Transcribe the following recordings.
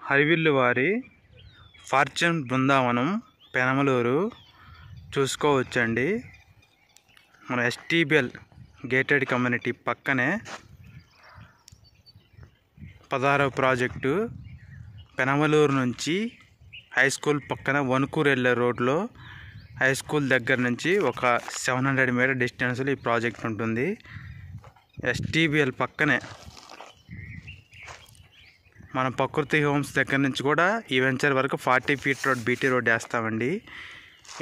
హరివిల్లు వారి ఫార్చ్యూన్ బృందావనం పెనమలూరు చూసుకోవచ్చండి. మన ఎస్టీబీఎల్ గేటెడ్ కమ్యూనిటీ పక్కనే 16వ ప్రాజెక్టు పెనమలూరు నుంచి హై స్కూల్ పక్కన వణుకూరు వెళ్ళే రోడ్లో హై స్కూల్ దగ్గర నుంచి ఒక 700 మీటర్ డిస్టెన్స్లో ఈ ప్రాజెక్ట్ ఉంటుంది. ఎస్టీబీఎల్ పక్కనే మన ప్రకృతి హోమ్స్ దగ్గర నుంచి కూడా ఈ వెంచర్ వరకు 40 ఫీట్ రోడ్ బీటీ రోడ్ వేస్తామండి.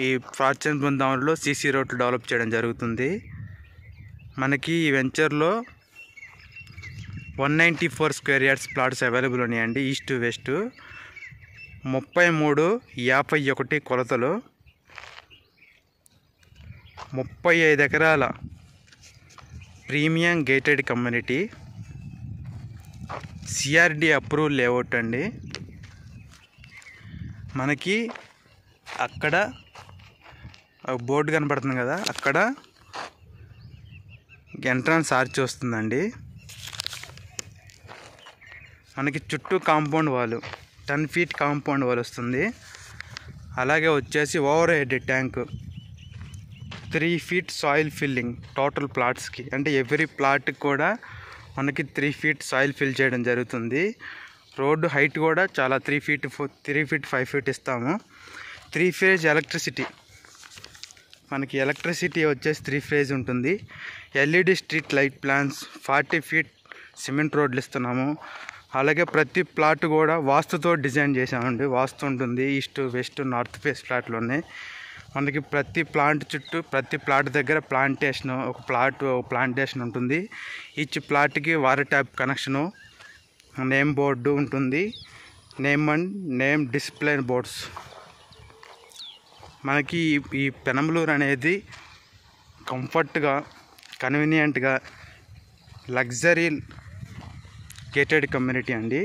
ఈ ఫార్చ్యూన్ బృందావనంలో సీసీ రోడ్లు డెవలప్ చేయడం జరుగుతుంది. మనకి ఈ వెంచర్లో 194 స్క్వేర్ యార్డ్స్ ప్లాట్స్ అవైలబుల్ ఉన్నాయండి. ఈస్ట్ వెస్ట్ 33/51 కొలతలు, 35 ఎకరాల premium gated community, CRD approval layout అండి. మనకి అక్కడ బోర్డు కనపడుతుంది కదా, అక్కడ ఎంట్రన్స్ ఆర్చ్ వస్తుందండి. మనకి చుట్టూ compound wall 10 feet compound wall వస్తుంది. అలాగే వచ్చేసి overhead tank 3 feet soil filling total ప్లాట్స్కి, అంటే ఎవ్రీ ప్లాట్కి కూడా మనకి 3 ఫీట్ సాయిల్ ఫిల్ చేయడం జరుగుతుంది. రోడ్డు హైట్ కూడా చాలా 3 ఫీట్ 5 ఫీట్ ఇస్తాము. 3 ఫేజ్ ఎలక్ట్రిసిటీ, మనకి ఎలక్ట్రిసిటీ వచ్చేసి 3 ఫేజ్ ఉంటుంది. LED street light plans, 40 feet cement రోడ్లు ఇస్తున్నాము. అలాగే ప్రతి ప్లాట్ కూడా వాస్తుతో డిజైన్ చేసామండి. వాస్తు ఉంటుంది ఈస్ట్ వెస్ట్ నార్త్ ఫేస్ ప్లాట్లోనే. మనకి ప్రతి ప్లాంట్ చుట్టూ ప్రతి ప్లాట్ దగ్గర ప్లాంటేషన్, ఒక ప్లాంటేషన్ ఉంటుంది. ఈచ్ ప్లాట్కి water tap connection, name board ఉంటుంది, నేమ్ డిస్ప్లే బోర్డ్స్. మనకి ఈ పెనమలూరు అనేది కంఫర్ట్గా, కన్వీనియంట్గా లగ్జరీ గేటెడ్ కమ్యూనిటీ అండి.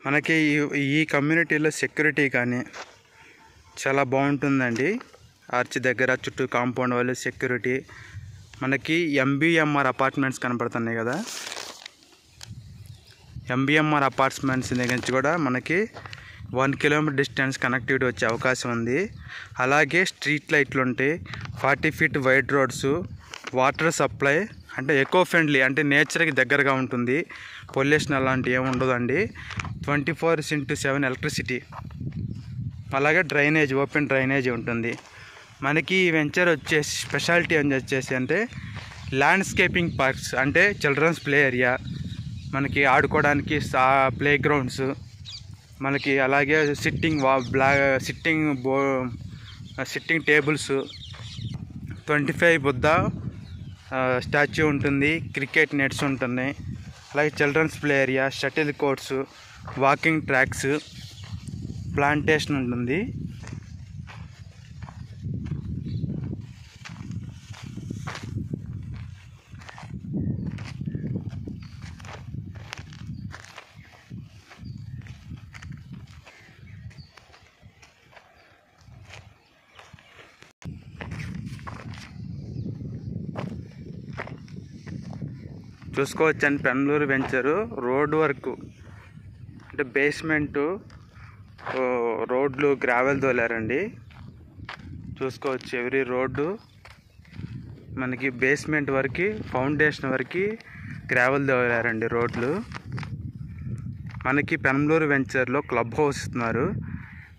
మనకి ఈ కమ్యూనిటీలో సెక్యూరిటీ కానీ చాలా బాగుంటుందండి. ఆర్చ్ దగ్గర చుట్టూ కాంపౌండ్ వాళ్ళు సెక్యూరిటీ. మనకి ఎంబీఎంఆర్ అపార్ట్మెంట్స్ కనపడుతున్నాయి కదా, ఎంబీఎంఆర్ అపార్ట్మెంట్స్ దగ్గర నుంచి కూడా మనకి 1 కిలోమీటర్ డిస్టెన్స్ కనెక్టివిటీ వచ్చే అవకాశం ఉంది. అలాగే స్ట్రీట్ లైట్లు ఉంటాయి, 40 feet wide roads, water supply అంటే ఎకో ఫ్రెండ్లీ, అంటే నేచర్కి దగ్గరగా ఉంటుంది. పొల్యూషన్ అలాంటివి ఏమి ఉండదండి. 24/7 ఎలక్ట్రిసిటీ. అలాగే డ్రైనేజ్, ఓపెన్ డ్రైనేజ్ ఉంటుంది. మనకి ఈ వెంచర్ వచ్చేసి స్పెషాలిటీ అని వచ్చేసి అంటే ల్యాండ్స్కేపింగ్ పార్క్స్, అంటే చిల్డ్రన్స్ ప్లే ఏరియా, మనకి ఆడుకోవడానికి ప్లే గ్రౌండ్స్, మనకి అలాగే సిట్టింగ్ టేబుల్స్, 25 బుద్ధ స్టాచ్యూ ఉంటుంది, క్రికెట్ నెట్స్ ఉంటున్నాయి. అలాగే children's play area, shuttle courts, walking tracks, plantation ఉంటుంది. చూసుకోవచ్చండి పెనమలూరు వెంచరు రోడ్ వర్క్, అంటే బేస్మెంటు రోడ్లు గ్రావెల్ తోలారండి. చూసుకోవచ్చు ఎవ్రీ రోడ్డు మనకి బేస్మెంట్ వరకు, ఫౌండేషన్ వరకు గ్రావెల్ తోలారండి రోడ్లు. మనకి పెనమలూరు వెంచర్లో క్లబ్ హౌస్ ఇస్తున్నారు.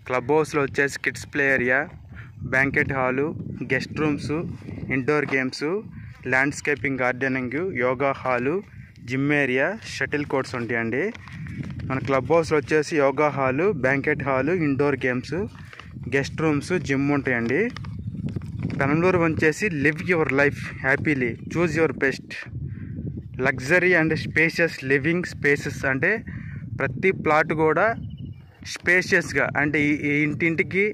క్లబ్ హౌస్లో వచ్చేసి kids play area, banquet hall, guest rooms, indoor games, landscaping gardening, yoga hall, gym area, shuttle courts ఉంటాయండి. మన క్లబ్ హౌస్లో వచ్చేసి yoga hall, banquet hall, indoor games, guest rooms, gym ఉంటాయండి. పెనమలూరు వచ్చేసి live your life happily, choose your best, luxury and spacious living spaces. అంటే ప్రతి plot కూడా స్పేషియస్గా, అంటే ఈ ఇంటింటికి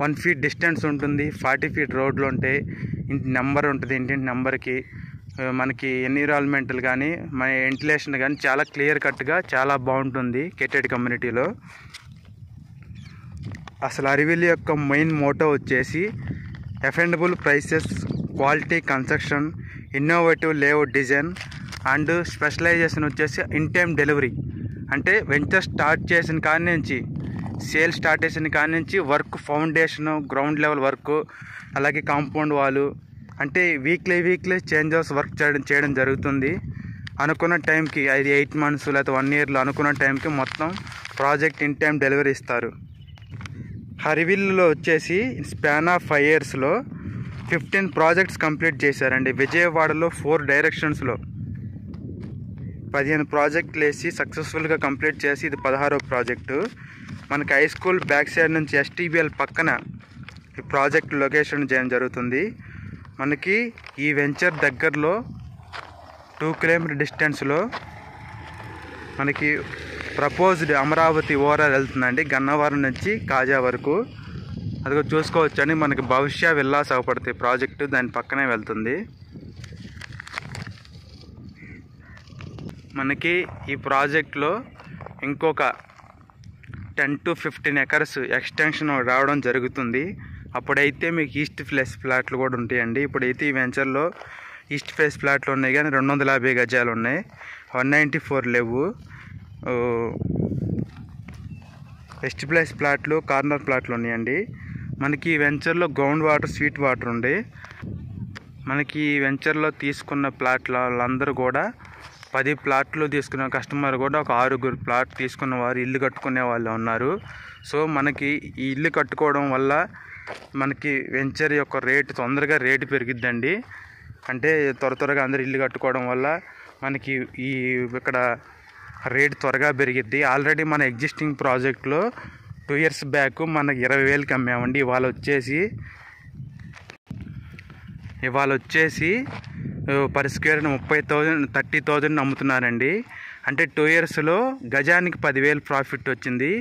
1 ఫీట్ డిస్టెన్స్ ఉంటుంది, 40 ఫీట్ రోడ్లు ఉంటాయి, ఇంటి నెంబర్ ఉంటుంది. ఇంటి నెంబర్కి మనకి ఎన్విరాన్మెంటల్ కానీ మన వెంటిలేషన్ కానీ చాలా క్లియర్ కట్గా చాలా బాగుంటుంది గేటెడ్ కమ్యూనిటీలో. అసలు హరివిల్లు యొక్క మెయిన్ మోటో వచ్చేసి affordable prices, quality construction, innovative layout design, and specialisation వచ్చేసి ఇన్ టైమ్ డెలివరీ. అంటే వెంచర్ స్టార్ట్ చేసిన కాడి నుంచి, సేల్ స్టార్ట్ చేసిన కాడి నుంచి work, foundation, ground level work, అలాగే కాంపౌండ్ వాలు, అంటే వీక్లీ చేంజ్ హౌస్ వర్క్ చేయడం జరుగుతుంది. అనుకున్న టైంకి, అది 8 months లేకపోతే 1 yearలో అనుకున్న టైంకి మొత్తం ప్రాజెక్ట్ ఇన్ టైం డెలివరీ ఇస్తారు. హరివిల్లులో వచ్చేసి స్పాన్ ఆఫ్ 5 yearsలో 15 ప్రాజెక్ట్స్ కంప్లీట్ చేశారండి. విజయవాడలో 4 డైరెక్షన్స్లో 15 ప్రాజెక్టులు వేసి సక్సెస్ఫుల్గా కంప్లీట్ చేసి ఇది 16వ ప్రాజెక్టు. మనకి హై స్కూల్ బ్యాక్ సైడ్ నుంచి STBL పక్కన ఈ ప్రాజెక్ట్ లొకేషన్ చేయడం జరుగుతుంది. మనకి ఈ వెంచర్ దగ్గరలో 2 km డిస్టెన్స్లో మనకి ప్రపోజ్డ్ అమరావతి ఓవరాల్ వెళ్తుందండి, గన్నవరం నుంచి కాజా వరకు. అది చూసుకోవచ్చు అండి. మనకి భవిష్య విల్లాస్ అవపడతాయి ప్రాజెక్టు, దాని పక్కనే వెళ్తుంది. మనకి ఈ ప్రాజెక్ట్లో ఇంకొక 10 to 15 acres ఎక్స్టెన్షన్ రావడం జరుగుతుంది. అప్పుడైతే మీకు ఈస్ట్ ఫేస్ ఫ్లాట్లు కూడా ఉంటాయండి. ఇప్పుడైతే ఈ వెంచర్లో ఈస్ట్ ఫేస్ ఫ్లాట్లు ఉన్నాయి, కానీ 250 గజాలు ఉన్నాయి, 194 లేవు. వెస్ట్ ప్లేస్ ప్లాట్లు, కార్నర్ ప్లాట్లు ఉన్నాయండి. మనకి ఈ వెంచర్లో గ్రౌండ్ వాటర్, స్వీట్ వాటర్ ఉంది. మనకి ఈ వెంచర్లో తీసుకున్న ప్లాట్ల వాళ్ళందరూ కూడా 10 ప్లాట్లు తీసుకున్న కస్టమర్ కూడా ఒక 6 ప్లాట్ తీసుకున్న వారు ఇల్లు కట్టుకునే వాళ్ళు ఉన్నారు. సో మనకి ఈ ఇల్లు కట్టుకోవడం వల్ల మనకి వెంచర్ యొక్క తొందరగా రేటు పెరిగిద్దండి. అంటే త్వరగా అందరు ఇల్లు కట్టుకోవడం వల్ల మనకి ఇక్కడ రేటు త్వరగా పెరిగిద్ది. ఆల్రెడీ మన ఎగ్జిస్టింగ్ ప్రాజెక్ట్లో 2 years బ్యాక్ మనకి 20,000కి అమ్మామండి. ఇవాళ వచ్చేసి పర్ స్క్వేర్ 30,000 అమ్ముతున్నారండి. అంటే 2 yearsలో గజానికి 10,000 ప్రాఫిట్ వచ్చింది.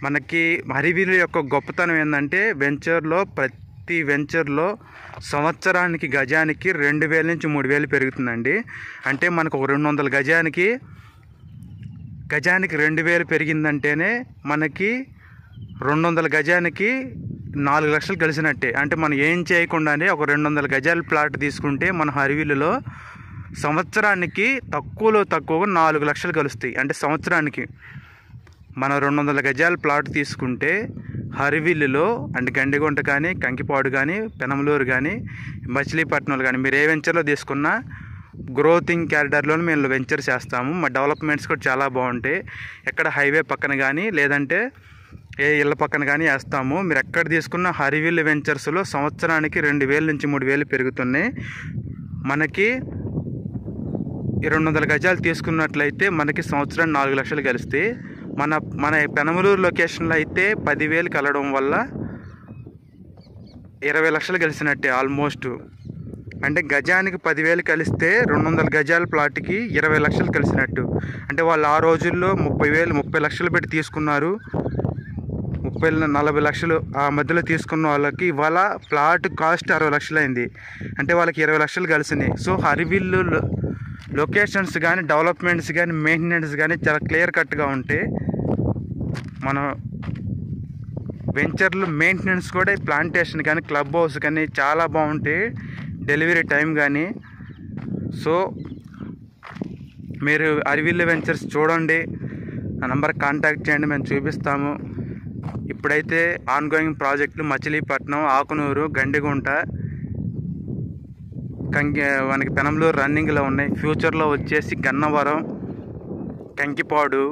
మనకి హరివిల్లు యొక్క గొప్పతనం ఏంటంటే ప్రతి వెంచర్లో సంవత్సరానికి గజానికి 2,000 నుంచి 3,000 పెరుగుతుందండి. అంటే మనకు ఒక 200 గజానికి 2,000 పెరిగిందంటేనే మనకి 200 గజానికి 4 లక్షలు కలిసినట్టే. అంటే మనం ఏం చేయకుండానే ఒక 200 గజాల ప్లాట్ తీసుకుంటే మన హరివిల్లులో సంవత్సరానికి తక్కువగా 4 లక్షలు కలుస్తాయి. అంటే సంవత్సరానికి మనం 200 గజాల ప్లాట్ తీసుకుంటే హరివిల్లులో, అంటే గండిగుంట కానీ, కంకిపాడు కానీ, పెనమలూరు కానీ, మచిలీపట్నంలో కానీ, మీరు ఏ వెంచర్లో తీసుకున్నా గ్రోతింగ్ క్యారిడార్లో మేము వెంచర్ చేస్తాము. మా డెవలప్మెంట్స్ కూడా చాలా బాగుంటాయి. ఎక్కడ హైవే పక్కన కానీ, లేదంటే ఏ ఇళ్ళ పక్కన కానీ వేస్తాము. మీరు ఎక్కడ తీసుకున్న హరివిల్లు వెంచర్స్లో సంవత్సరానికి 2,000 నుంచి 3,000 పెరుగుతున్నాయి. మనకి 200 గజాలు తీసుకున్నట్లయితే మనకి సంవత్సరానికి 4 లక్షలు కలిస్తే, మన పెనమలూరు లొకేషన్లో అయితే 10,000 కలవడం వల్ల 20 లక్షలు కలిసినట్టే ఆల్మోస్ట్. అంటే గజానికి 10,000 కలిస్తే 200 గజాల ప్లాట్కి 20 లక్షలు కలిసినట్టు. అంటే వాళ్ళు ఆ రోజుల్లో 30 లక్షలు పెట్టి తీసుకున్నారు. 40 లక్షలు ఆ మధ్యలో తీసుకున్న వాళ్ళకి ఇవాళ ప్లాట్ కాస్ట్ 60 లక్షలు అయింది. అంటే వాళ్ళకి 20 లక్షలు కలిసినాయి. సో హరివిల్లు లొకేషన్స్ కానీ, డెవలప్మెంట్స్ కానీ, మెయింటెనెన్స్ కానీ చాలా క్లియర్ కట్గా ఉంటే మన వెంచర్లు మెయింటెనెన్స్ కూడా ప్లాంటేషన్ కానీ, క్లబ్ హౌస్ కానీ చాలా బాగుంటాయి, డెలివరీ టైం కానీ. సో మీరు హరివిల్లు వెంచర్స్ చూడండి, ఆ నెంబర్ కాంటాక్ట్ చేయండి, మేము చూపిస్తాము. ఇప్పుడైతే ఆన్గోయింగ్ ప్రాజెక్టులు మచిలీపట్నం, ఆకునూరు, గండిగుంట, మనకి పెనమలూరు రన్నింగ్లో ఉన్నాయి. ఫ్యూచర్లో వచ్చేసి Gannavaram, Kankipadu,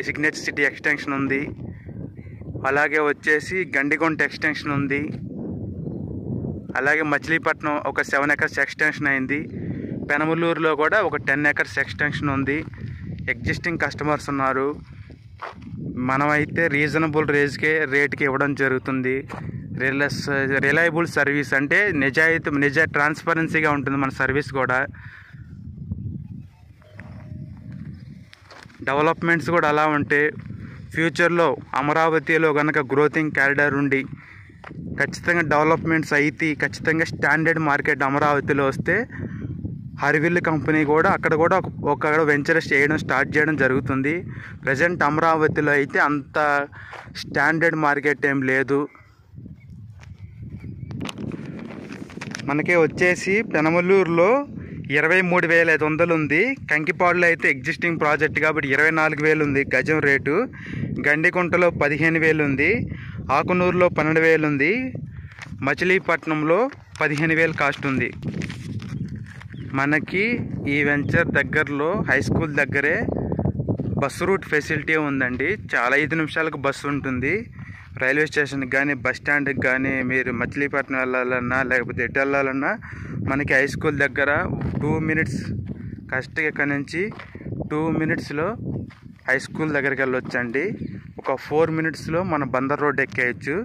signature city extension ఉంది. అలాగే వచ్చేసి గండిగుంట ఎక్స్టెన్షన్ ఉంది. అలాగే మచిలీపట్నం ఒక 7 acres ఎక్స్టెన్షన్ అయింది. పెనమలూరులో కూడా ఒక 10 acres ఎక్స్టెన్షన్ ఉంది. ఎగ్జిస్టింగ్ కస్టమర్స్ ఉన్నారు. మనమైతే రీజనబుల్ రేట్కి ఇవ్వడం జరుగుతుంది. రిలయబుల్ సర్వీస్, అంటే ట్రాన్స్పరెన్సీగా ఉంటుంది మన సర్వీస్ కూడా. డెవలప్మెంట్స్ కూడా అలా ఉంటే ఫ్యూచర్లో అమరావతిలో కనుక గ్రోతింగ్ క్యారిడార్ ఉండి ఖచ్చితంగా డెవలప్మెంట్స్ అయితే, ఖచ్చితంగా స్టాండర్డ్ మార్కెట్ అమరావతిలో వస్తే హరివిల్లు కంపెనీ కూడా అక్కడ వెంచర్ స్టార్ట్ చేయడం జరుగుతుంది. ప్రజెంట్ అమరావతిలో అయితే అంత స్టాండర్డ్ మార్కెట్ ఏం లేదు. మనకి వచ్చేసి పెనమలూరులో 23,500 ఉంది. కంకిపాడులో అయితే ఎగ్జిస్టింగ్ ప్రాజెక్ట్ కాబట్టి 24,000 ఉంది గజం రేటు. గండికుంటలో 15,000 ఉంది. ఆకునూరులో 12,000 ఉంది. మచిలీపట్నంలో 15,000 కాస్ట్ ఉంది. మనకి ఈ వెంచర్ దగ్గరలో హై స్కూల్ దగ్గరే బస్సు రూట్ ఫెసిలిటీ ఉందండి. చాలా 5 నిమిషాలకు బస్సు ఉంటుంది. రైల్వే స్టేషన్కి కానీ బస్ స్టాండ్కి కానీ మీరు మచిలీపట్నం వెళ్ళాలన్నా లేకపోతే ఎటు వెళ్ళాలన్నా మనకి హై స్కూల్ దగ్గర 2 మినిట్స్ కరెక్ట్గా ఇక్కడ నుంచి 2 మినిట్స్లో హై స్కూల్ దగ్గరికి వెళ్ళొచ్చండి. ఒక 4 మినిట్స్లో మన బందర్ రోడ్ ఎక్కేయచ్చు.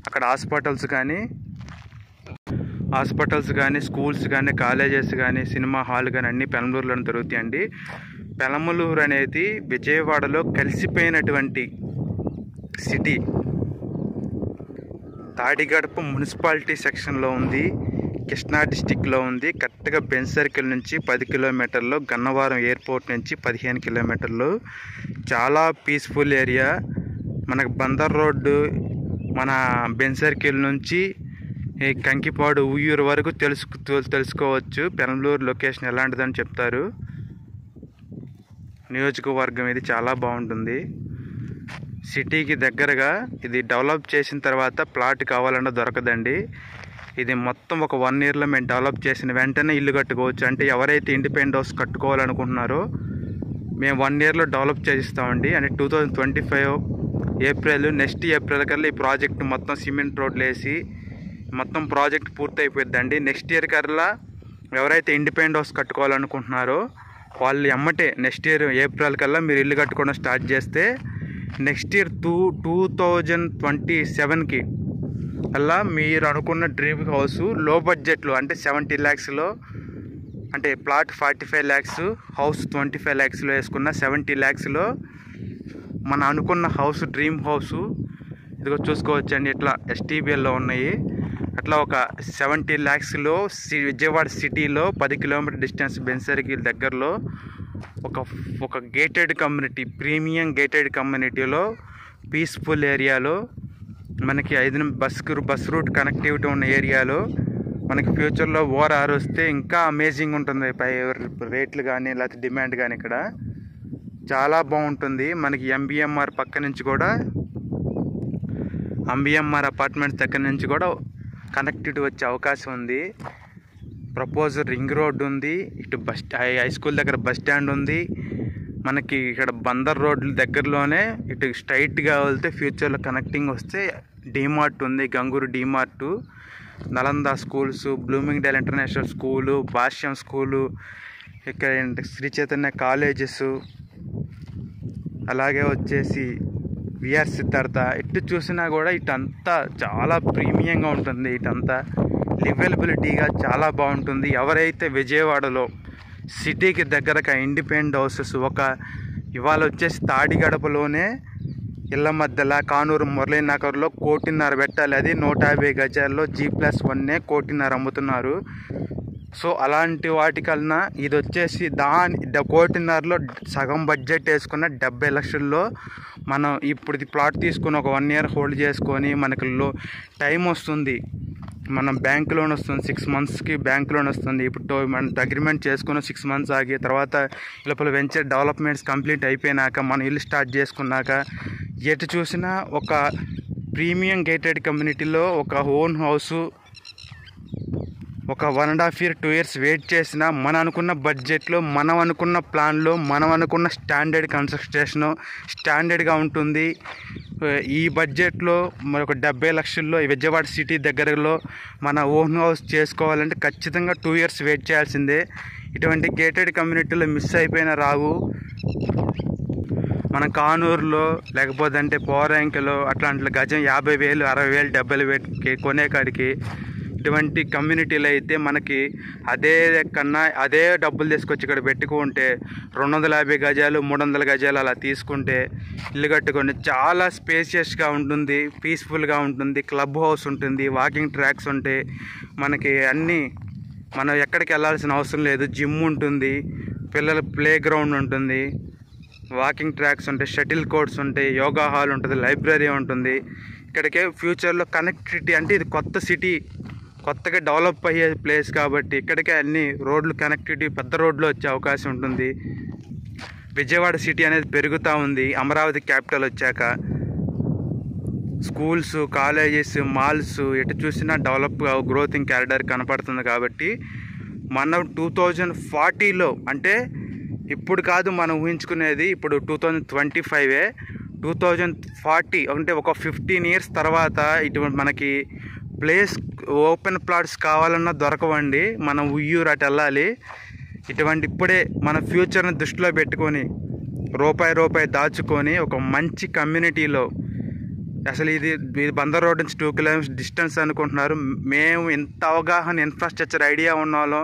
అక్కడ హాస్పిటల్స్ కానీ స్కూల్స్ కానీ కాలేజెస్ కానీ సినిమా హాల్ కానీ అన్నీ పెనమలూరులోనే దొరుకుతాయండి. పెనమలూరు అనేది విజయవాడలో కలిసిపోయినటువంటి సిటీ. తాడిగడప మున్సిపాలిటీ సెక్షన్లో ఉంది. కృష్ణా డిస్టిక్లో ఉంది. కరెక్ట్గా బెంజ్ సర్కిల్ నుంచి 10 కిలోమీటర్లు, గన్నవరం ఎయిర్పోర్ట్ నుంచి 15 కిలోమీటర్లు. చాలా పీస్ఫుల్ ఏరియా. మనకు బందర్ రోడ్డు మన బెంజ్ సర్కిల్ నుంచి ఈ కంకిపాడు ఉయ్యూరు వరకు తెలుసుకోవచ్చు. పెనమలూరు లొకేషన్ ఎలాంటిదని చెప్తారు. నియోజకవర్గం ఇది చాలా బాగుంటుంది. సిటీకి దగ్గరగా ఇది డెవలప్ చేసిన తర్వాత ప్లాట్ కావాలన్నా దొరకదండి. ఇది మొత్తం ఒక 1 ఇయర్లో మేము డెవలప్ చేసిన వెంటనే ఇల్లు కట్టుకోవచ్చు. అంటే ఎవరైతే ఇండిపెండెంట్ హౌస్ కట్టుకోవాలనుకుంటున్నారో మేము 1 ఇయర్లో డెవలప్ చేసిస్తామండి. అంటే 2025 ఏప్రిల్ నెక్స్ట్ ఏప్రిల్ కల్లా ఈ ప్రాజెక్ట్ మొత్తం సిమెంట్ రోడ్లు వేసి మొత్తం ప్రాజెక్ట్ పూర్తి అయిపోద్దండి. నెక్స్ట్ ఇయర్ కల్లా ఎవరైతే ఇండిపెండెంట్ హౌస్ కట్టుకోవాలనుకుంటున్నారో వాళ్ళు ఎమ్మటే నెక్స్ట్ ఇయర్ ఏప్రిల్ కల్లా మీరు ఇల్లు కట్టుకోవడం స్టార్ట్ చేస్తే నెక్స్ట్ ఇయర్ 2027కి అలా మీరు అనుకున్న డ్రీమ్ హౌస్ లో బడ్జెట్లో అంటే 70 lakhsలో, అంటే ప్లాట్ 45 lakhs, హౌస్ 25 lakhsలో వేసుకున్న 70 lakhsలో మన అనుకున్న హౌస్ డ్రీమ్ హౌస్ ఇదిగో చూసుకోవచ్చండి. ఇట్లా STBLలో ఉన్నాయి. అట్లా ఒక 70 lakhsలో విజయవాడ సిటీలో 10 కిలోమీటర్ డిస్టెన్స్ బెంజ్ సర్కిల్ దగ్గరలో ఒక గేటెడ్ కమ్యూనిటీ, ప్రీమియం గేటెడ్ కమ్యూనిటీలో పీస్ఫుల్ ఏరియాలో మనకి 5 బస్ రూట్ కనెక్టివిటీ ఉన్న ఏరియాలో మనకి ఫ్యూచర్లో ఓఆర్ఆర్ వస్తే ఇంకా అమేజింగ్ ఉంటుంది. పై రేట్లు కానీ లేకపోతే డిమాండ్ కానీ ఇక్కడ చాలా బాగుంటుంది. మనకి MBMR పక్క నుంచి కూడా MBMR అపార్ట్మెంట్స్ దగ్గర నుంచి కూడా కనెక్టివిటీ వచ్చే అవకాశం ఉంది. ప్రపోజల్ రింగ్ రోడ్ ఉంది. ఇటు హై స్కూల్ దగ్గర బస్ స్టాండ్ ఉంది. మనకి ఇక్కడ బందర్ రోడ్ దగ్గరలోనే ఇటు స్ట్రైట్గా వెళ్తే ఫ్యూచర్లో కనెక్టింగ్ వస్తే డీమార్ట్ ఉంది. Ganguru DMart, Nalanda schools, Bloomingdale international school, Bhashyam school, ఇక్కడ శ్రీ చైతన్య కాలేజెస్, అలాగే వచ్చేసి విఆర్ సిద్ధార్థ. ఇటు చూసినా కూడా ఇటంతా చాలా ప్రీమియంగా ఉంటుంది. ఇటంతా లివబిలిటీగా చాలా బాగుంటుంది. ఎవరైతే విజయవాడలో సిటీకి దగ్గరగా ఇండిపెండెంట్ హౌసెస్ ఇవాళ వచ్చేసి తాడిగడపలోనే ఇళ్ళ మధ్యలో కానూరు మురళీనగర్లో 1.5 కోటి పెట్టాలి. అది 150 గజాల్లో G+1 1.5 కోటి అమ్ముతున్నారు. సో అలాంటి వాటికన్నా ఇది వచ్చేసి 1.5 కోటిలో సగం బడ్జెట్ వేసుకున్న 70 లక్షల్లో మనం ఇప్పుడు ఇది ప్లాట్ తీసుకుని ఒక 1 ఇయర్ హోల్డ్ చేసుకొని మనకి టైం వస్తుంది. మనం బ్యాంక్ లోన్ వస్తుంది, 6 monthsకి బ్యాంక్ లోన్ వస్తుంది. ఇప్పుడు మనం అగ్రిమెంట్ చేసుకుని 6 months ఆగి తర్వాత లోపల వెంచర్ డెవలప్మెంట్స్ కంప్లీట్ అయిపోయినాక మనం ఇల్లు స్టార్ట్ చేసుకున్నాక ఎటు చూసినా ఒక ప్రీమియం గేటెడ్ కమ్యూనిటీలో ఒక ఓన్ హౌసు ఒక 1.5 year 2 years వెయిట్ చేసినా మనం అనుకున్న బడ్జెట్లో, మనం అనుకున్న ప్లాన్లో, మనం అనుకున్న స్టాండర్డ్ కన్స్ట్రక్షను స్టాండర్డ్గా ఉంటుంది. ఈ బడ్జెట్లో మరొక 70 లక్షల్లో విజయవాడ సిటీ దగ్గరలో మన ఓన్ హౌస్ చేసుకోవాలంటే ఖచ్చితంగా 2 years వెయిట్ చేయాల్సిందే. ఇటువంటి గేటెడ్ కమ్యూనిటీలో మిస్ అయిపోయిన రావు. మన కానూరులో లేకపోతే అంటే పౌరాంకిలో అట్లాంటి గజం 50,000, 60,000, 70,000 కొనే కాడికి ఇటువంటి కమ్యూనిటీలు అయితే మనకి అదే డబ్బులు తీసుకొచ్చి ఇక్కడ పెట్టుకుంటే 250 గజాలు 300 గజాలు అలా తీసుకుంటే ఇల్లు కట్టుకొని చాలా స్పేషియస్గా ఉంటుంది, పీస్ఫుల్గా ఉంటుంది. క్లబ్ హౌస్ ఉంటుంది, వాకింగ్ ట్రాక్స్ ఉంటాయి, మనకి అన్నీ మనం ఎక్కడికి వెళ్ళాల్సిన అవసరం లేదు. జిమ్ ఉంటుంది, పిల్లల ప్లే గ్రౌండ్ ఉంటుంది, వాకింగ్ ట్రాక్స్ ఉంటాయి, షటిల్ కోర్ట్స్ ఉంటాయి, యోగా హాల్ ఉంటుంది, లైబ్రరీ ఉంటుంది. ఇక్కడికే ఫ్యూచర్లో కనెక్టివిటీ అంటే ఇది కొత్త కొత్తగా డెవలప్ అయ్యే ప్లేస్ కాబట్టి ఇక్కడికే అన్ని రోడ్లు కనెక్టివిటీ పెద్ద రోడ్లు వచ్చే అవకాశం ఉంటుంది. విజయవాడ సిటీ అనేది పెరుగుతూ ఉంది. అమరావతి క్యాపిటల్ వచ్చాక స్కూల్స్, కాలేజెస్, మాల్స్ ఎటు చూసినా డెవలప్ గ్రోతింగ్ క్యారిడార్ కనపడుతుంది. కాబట్టి మనం 2040లో అంటే ఇప్పుడు కాదు మనం ఊహించుకునేది, ఇప్పుడు 2025 2040 అంటే ఒక 15 years తర్వాత ఇటువంటి మనకి ప్లేస్ ఓపెన్ ప్లాట్స్ కావాలన్నా దొరకవండి. మనం ఉయ్యూరు అటు వెళ్ళాలి. ఇటువంటి ఇప్పుడే మన ఫ్యూచర్ని దృష్టిలో పెట్టుకొని రూపాయి దాచుకొని ఒక మంచి కమ్యూనిటీలో, అసలు ఇది బందర్ రోడ్ నుంచి 2 kilometers డిస్టెన్స్ అనుకుంటున్నారు. మేము ఎంత అవగాహన ఇన్ఫ్రాస్ట్రక్చర్ ఐడియా ఉన్నాలో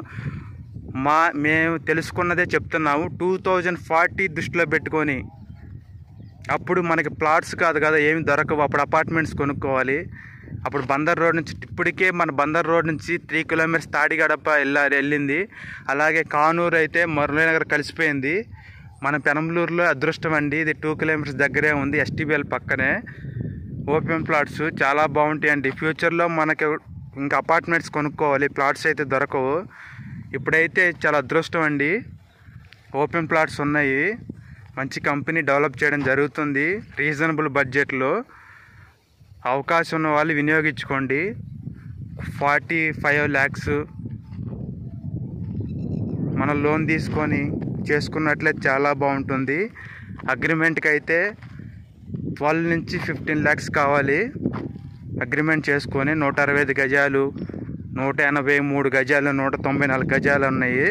మేము తెలుసుకున్నదే చెప్తున్నాము. 2040 దృష్టిలో పెట్టుకొని అప్పుడు మనకి ప్లాట్స్ కాదు కదా ఏమి దొరకవు, అప్పుడు అపార్ట్మెంట్స్ కొనుక్కోవాలి. అప్పుడు బందర్ రోడ్ నుంచి ఇప్పటికే మన బందర్ రోడ్ నుంచి 3 kilometers తాడిగడప వెళ్ళింది. అలాగే కానూరు అయితే మురళీనగర్ కలిసిపోయింది. మన పెనంలూరులో అదృష్టం అండి, ఇది 2 kilometers దగ్గరే ఉంది, STBL పక్కనే. ఓపెన్ ప్లాట్స్ చాలా బాగుంటాయండి. ఫ్యూచర్లో మనకి ఇంకా అపార్ట్మెంట్స్ కొనుక్కోవాలి, ప్లాట్స్ అయితే దొరకవు. ఇప్పుడైతే చాలా అదృష్టం అండి, ఓపెన్ ప్లాట్స్ ఉన్నాయి. మంచి కంపెనీ డెవలప్ చేయడం జరుగుతుంది రీజనబుల్ బడ్జెట్లో. అవకాశం ఉన్న వాళ్ళు వినియోగించుకోండి. 45 lakhs మనం లోన్ తీసుకొని చేసుకున్నట్లయితే చాలా బాగుంటుంది. అగ్రిమెంట్కి అయితే 12 నుంచి 15 lakhs కావాలి. అగ్రిమెంట్ చేసుకొని 165 గజాలు, 183 గజాలు, 194 గజాలు ఉన్నాయి.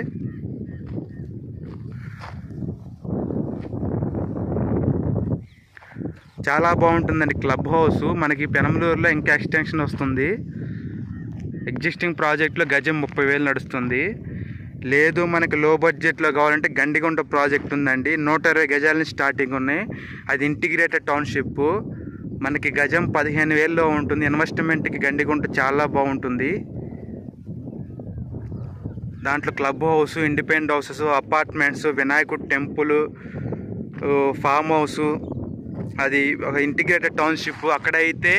చాలా బాగుంటుందండి క్లబ్ హౌస్. మనకి పెనంలూరులో ఇంకా ఎక్స్టెన్షన్ వస్తుంది. ఎగ్జిస్టింగ్ ప్రాజెక్ట్లో గజం 30,000 నడుస్తుంది. లేదు మనకి లో బడ్జెట్లో కావాలంటే గండిగుంట ప్రాజెక్ట్ ఉందండి, 120 గజాల నుంచి స్టార్టింగ్ ఉన్నాయి. అది ఇంటిగ్రేటెడ్ టౌన్షిప్, మనకి గజం 15,000లో ఉంటుంది. ఇన్వెస్ట్మెంట్కి గండిగుంట చాలా బాగుంటుంది. దాంట్లో club house, independent houses, apartments, వినాయకుడు టెంపుల్, ఫామ్ హౌస్, అది ఒక ఇంటిగ్రేటెడ్ టౌన్షిప్. అక్కడైతే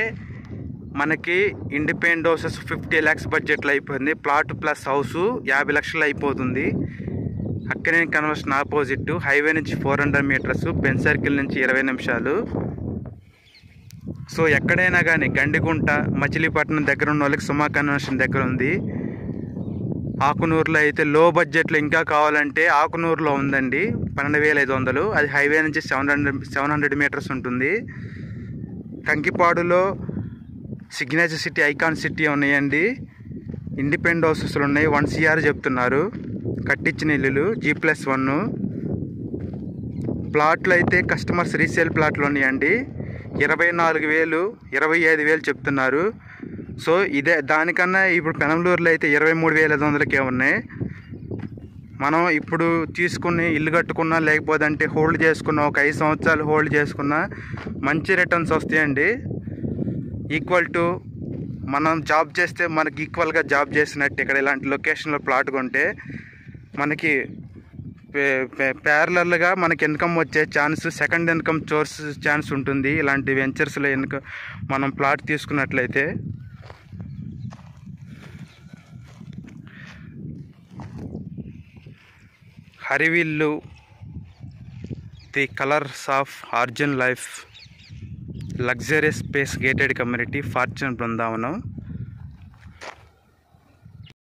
మనకి ఇండిపెండెంట్ హౌసెస్ 50 lakhs బడ్జెట్లో అయిపోతుంది. ప్లాట్ ప్లస్ హౌస్ 50 లక్షలు అయిపోతుంది. అక్కడే కన్వర్షన్ ఆపోజిట్, హైవే నుంచి 400 meters, బెంజ్ సర్కిల్ నుంచి 20 నిమిషాలు. సో ఎక్కడైనా కానీ గండిగుంట, మచిలీపట్నం దగ్గర ఉన్న వాళ్ళకి సుమా కన్వర్షన్ దగ్గర ఉంది. ఆకునూరులో అయితే లో బడ్జెట్లో ఇంకా కావాలంటే ఆకునూరులో ఉందండి, 12,500. అది హైవే నుంచి 700 meters ఉంటుంది. కంకిపాడులో సిగ్నేచర్ సిటీ, ఐకాన్ సిటీ ఉన్నాయండి. ఇండిపెండెంట్ హౌసెస్లు ఉన్నాయి. 1 CR చెప్తున్నారు కట్టించిన ఇల్లులు, G+1. ప్లాట్లు అయితే కస్టమర్స్ రీసేల్ ప్లాట్లు ఉన్నాయండి. 24,000, 25,000 చెప్తున్నారు. సో ఇదే దానికన్నా ఇప్పుడు పెనంలూరులో అయితే 23,500కే ఉన్నాయి. మనం ఇప్పుడు తీసుకుని ఇల్లు కట్టుకున్నా, లేకపోతే అంటే హోల్డ్ చేసుకున్నా, ఒక 5 సంవత్సరాలు హోల్డ్ చేసుకున్నా మంచి రిటర్న్స్ వస్తాయండి. ఈక్వల్ టు మనం జాబ్ చేస్తే మనకి ఈక్వల్గా జాబ్ చేసినట్టు. ఇక్కడ ఇలాంటి లొకేషన్లో ప్లాట్ కొంటే మనకి ప్యారలల్గా మనకి ఇన్కమ్ వచ్చే chance, second income source chance ఉంటుంది ఇలాంటి వెంచర్స్లో మనం ప్లాట్ తీసుకున్నట్లయితే. Harivillu, the colours of urban life, luxurious space gated community, fortune Brindavanam.